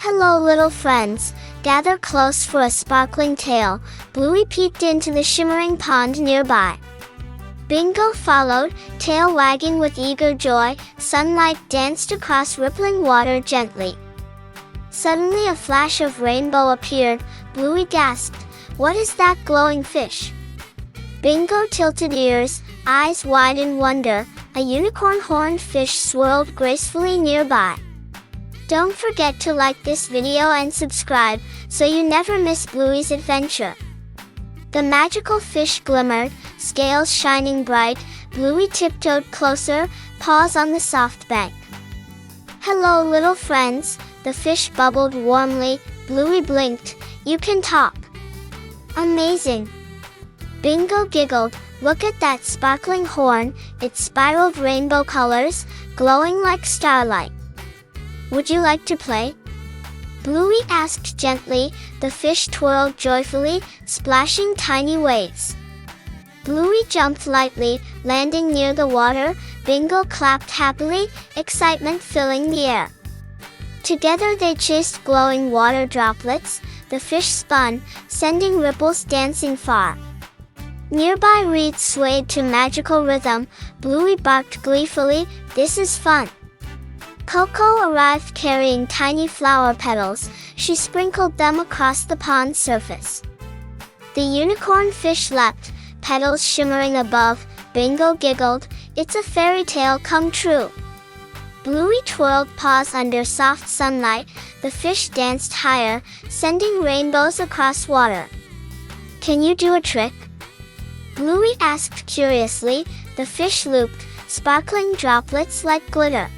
Hello little friends, gather close for a sparkling tale. Bluey peeked into the shimmering pond nearby. Bingo followed, tail wagging with eager joy. Sunlight danced across rippling water gently. Suddenly a flash of rainbow appeared. Bluey gasped, "What is that glowing fish?" Bingo tilted ears, eyes wide in wonder. A unicorn horned fish swirled gracefully nearby. Don't forget to like this video and subscribe, so you never miss Bluey's adventure. The magical fish glimmered, scales shining bright. Bluey tiptoed closer, paws on the soft bank. "Hello little friends," the fish bubbled warmly. Bluey blinked, "You can talk." "Amazing." Bingo giggled, "Look at that sparkling horn, it spiraled rainbow colors, glowing like starlight. Would you like to play?" Bluey asked gently. The fish twirled joyfully, splashing tiny waves. Bluey jumped lightly, landing near the water. Bingo clapped happily, excitement filling the air. Together they chased glowing water droplets. The fish spun, sending ripples dancing far. Nearby reeds swayed to magical rhythm. Bluey barked gleefully, "This is fun." Coco arrived carrying tiny flower petals. She sprinkled them across the pond's surface. The unicorn fish leapt, petals shimmering above. Bingo giggled, "It's a fairy tale come true." Bluey twirled paws under soft sunlight. The fish danced higher, sending rainbows across water. "Can you do a trick?" Bluey asked curiously. The fish looped, sparkling droplets like glitter.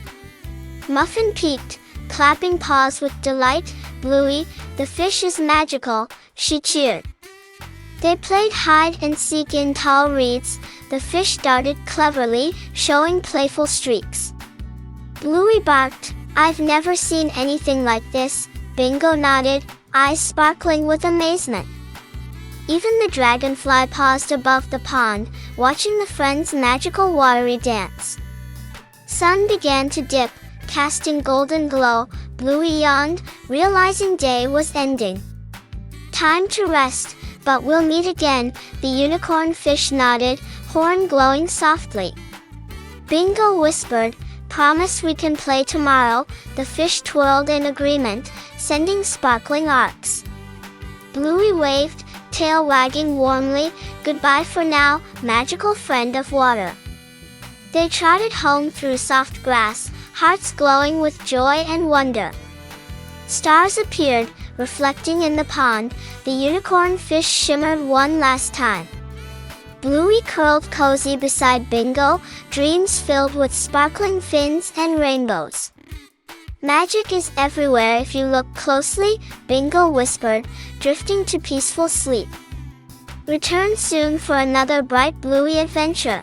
Muffin peeked, clapping paws with delight. "Bluey, the fish is magical," she cheered. They played hide and seek in tall reeds. The fish darted cleverly, showing playful streaks. Bluey barked, "I've never seen anything like this." Bingo nodded, eyes sparkling with amazement. Even the dragonfly paused above the pond, watching the friends' magical watery dance. Sun began to dip, casting golden glow. Bluey yawned, realizing day was ending. "Time to rest, but we'll meet again," the unicorn fish nodded, horn glowing softly. Bingo whispered, "Promise we can play tomorrow." The fish twirled in agreement, sending sparkling arcs. Bluey waved, tail wagging warmly, "Goodbye for now, magical friend of water." They trotted home through soft grass, hearts glowing with joy and wonder. Stars appeared, reflecting in the pond. The unicorn fish shimmered one last time. Bluey curled cozy beside Bingo, dreams filled with sparkling fins and rainbows. "Magic is everywhere if you look closely," Bingo whispered, drifting to peaceful sleep. Return soon for another bright Bluey adventure.